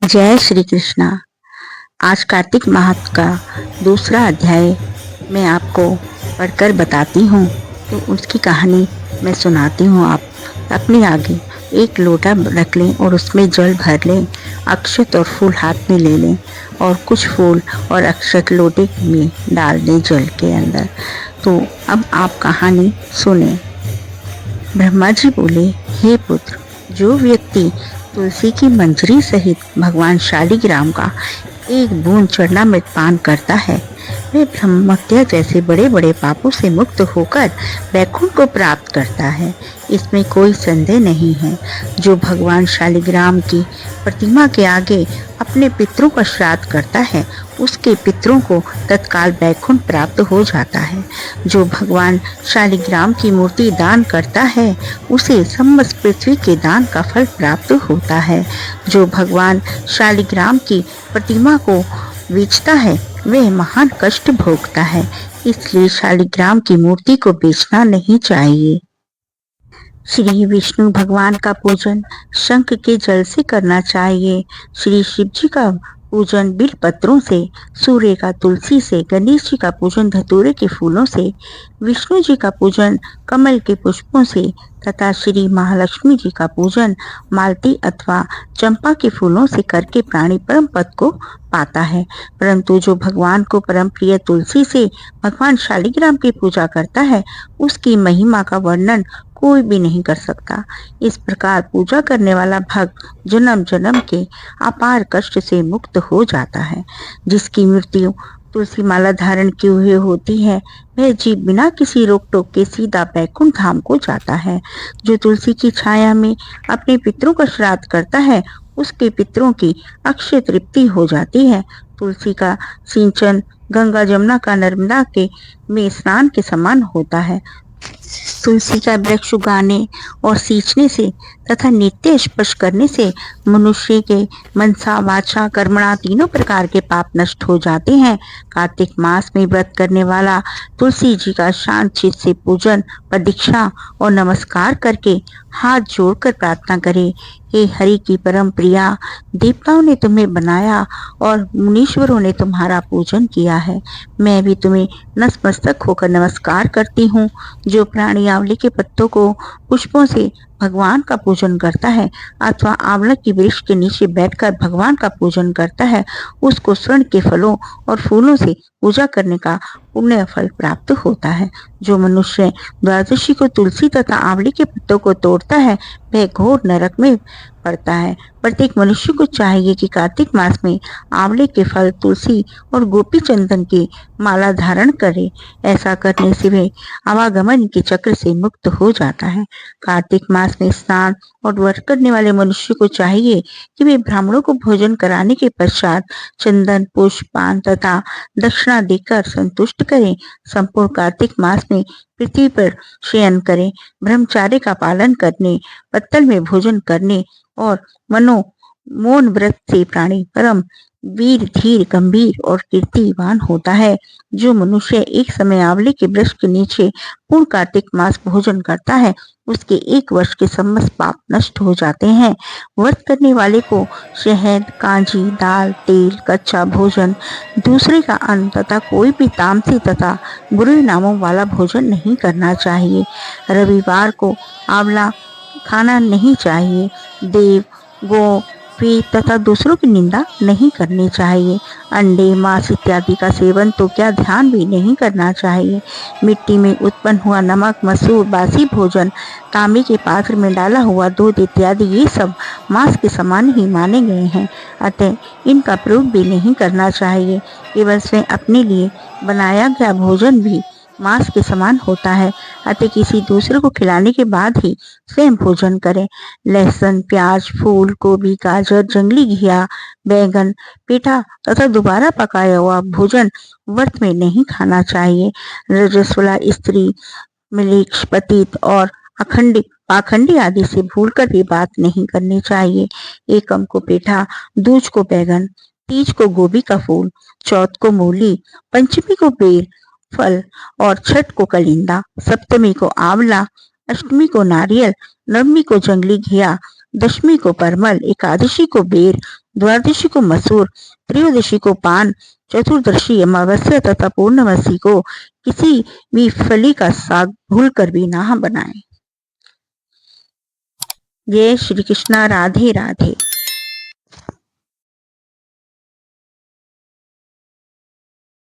जय श्री कृष्णा। आज कार्तिक माह का दूसरा अध्याय मैं आपको पढ़कर बताती हूँ। तो उसकी कहानी मैं सुनाती हूँ। आप अपने आगे एक लोटा रख लें और उसमें जल भर लें। अक्षत और फूल हाथ में ले लें और कुछ फूल और अक्षत लोटे में डाल दें जल के अंदर। तो अब आप कहानी सुने। ब्रह्मा जी बोले, हे पुत्र, जो व्यक्ति तुलसी की मंजरी सहित भगवान शालिग्राम का एक बूंद चरणामृत पान करता है, वह ब्रह्महत्या जैसे बड़े बड़े पापों से मुक्त होकर वैकुंठ को प्राप्त करता है। इसमें कोई संदेह नहीं है। जो भगवान शालिग्राम की प्रतिमा के आगे अपने पितरों का श्राद्ध करता है, उसके पितरों को तत्काल वैकुंठ प्राप्त हो जाता है। जो भगवान शालिग्राम की मूर्ति दान करता है, उसे समस्त पृथ्वी के दान का फल प्राप्त होता है। जो भगवान शालिग्राम की प्रतिमा को बेचता है, वह महान कष्ट भोगता है। इसलिए शालिग्राम की मूर्ति को बेचना नहीं चाहिए। श्री विष्णु भगवान का पूजन शंख के जल से करना चाहिए। श्री शिव जी का पूजन बिल पत्रों से, सूर्य का तुलसी से, गणेश जी का पूजन धतूरे के फूलों से, विष्णु जी का पूजन कमल के पुष्पों से तथा श्री महालक्ष्मी जी का पूजन मालती अथवा चंपा के फूलों से करके प्राणी परम पद को पाता है। परंतु जो भगवान को परम प्रिय तुलसी से भगवान शालिग्राम की पूजा करता है, उसकी महिमा का वर्णन कोई भी नहीं कर सकता। इस प्रकार पूजा करने वाला भक्त जन्म जन्म के अपार कष्ट से मुक्त हो जाता है। जिसकी मृत्यु तुलसी माला धारण किए हुए होती है, वह जीव बिना किसी रोक टोक के सीधा बैकुंठ धाम को जाता है। जो तुलसी की छाया में अपने पितरों का श्राद्ध करता है, उसके पितरों की अक्षय तृप्ति हो जाती है। तुलसी का सिंचन गंगा जमुना का नर्मदा के में स्नान के समान होता है। तुलसी का वृक्ष उगाने और सींचने से तथा नित्य स्पर्श करने से मनुष्य के मनसा वाचा कर्मणा तीनों प्रकार के पाप नष्ट हो जाते हैं। कार्तिक मास में व्रत करने वाला तुलसी जी का शांत चित्त से पूजन, प्रदीक्षा और नमस्कार करके हाथ जोड़कर प्रार्थना करे, हे हरि की परम प्रिया, देवताओं ने तुम्हें बनाया और मुनीश्वरों ने तुम्हारा पूजन किया है। मैं भी तुम्हें नतमस्तक होकर नमस्कार करती हूँ। जो प्राणी आंवले के पत्तों को पुष्पों से भगवान का पूजन करता है अथवा आंवला की वृक्ष के नीचे बैठकर भगवान का पूजन करता है, उसको स्वर्ण के फलों और फूलों से पूजा करने का पुण्य फल प्राप्त होता है। जो मनुष्य द्वादशी को तुलसी तथा आंवले के पत्तों को तोड़ता है, वह घोर नरक में पड़ता है। प्रत्येक मनुष्य को चाहिए कि कार्तिक मास में आंवले के फल, तुलसी और गोपी चंदन की माला धारण करे। ऐसा करने से वे आवागमन के चक्र से मुक्त हो जाता है। कार्तिक मास में स्नान और व्रत करने वाले मनुष्य को चाहिए कि वे ब्राह्मणों को भोजन कराने के पश्चात चंदन, पुष्प, पान तथा दक्षिणा देकर संतुष्ट करें। संपूर्ण कार्तिक मास में पृथ्वी पर शयन करें, ब्रह्मचार्य का पालन करने, पत्तल में भोजन करने और मौन व्रत से प्राणी परम वीर, धीर, गंभीर और कीर्तिवान होता है। जो मनुष्य एक समय आंवले के वृक्ष के नीचे पूर्ण कार्तिक मास भोजन करता है, उसके 1 वर्ष के समस्त पाप नष्ट हो जाते हैं। व्रत करने वाले को शहद, कांजी, दाल, तेल, कच्चा भोजन, दूसरे का अन्न तथा कोई भी तामसी तथा बुरे नामों वाला भोजन नहीं करना चाहिए। रविवार को आंवला खाना नहीं चाहिए। देव, गौ, प्रेत तथा दूसरों की निंदा नहीं करनी चाहिए। अंडे, मांस इत्यादि का सेवन तो क्या ध्यान भी नहीं करना चाहिए। मिट्टी में उत्पन्न हुआ नमक, मसूर, बासी भोजन, तांबे के पात्र में डाला हुआ दूध इत्यादि ये सब मांस के समान ही माने गए हैं, अतः इनका प्रयोग भी नहीं करना चाहिए। केवल स्वयं अपने लिए बनाया गया भोजन भी मांस के समान होता है, अतः किसी दूसरे को खिलाने के बाद ही स्वयं भोजन करें। लहसुन, प्याज, फूल, गोभी, गाजर, जंगली घिया, बैंगन, पेठा तथा दोबारा पकाया हुआ भोजन व्रत में नहीं खाना चाहिए। रजस्वला स्त्री, मिलेक्ष, पतित और अखंडी, पाखंडी आदि से भूलकर भी बात नहीं करनी चाहिए। एकम को पेठा, दूज को बैगन, तीज को गोभी का फूल, चौथ को मूली, पंचमी को बेर फल और छठ को कलिंदा, सप्तमी को आंवला, अष्टमी को नारियल, नवमी को जंगली घिया, दशमी को परमल, एकादशी को बेर, द्वादशी को मसूर, त्रयोदशी को पान, चतुर्दशी अमावस्या तथा पूर्णमासी को किसी भी फली का साग भूलकर भी ना बनाएं। जय श्री कृष्णा। राधे राधे।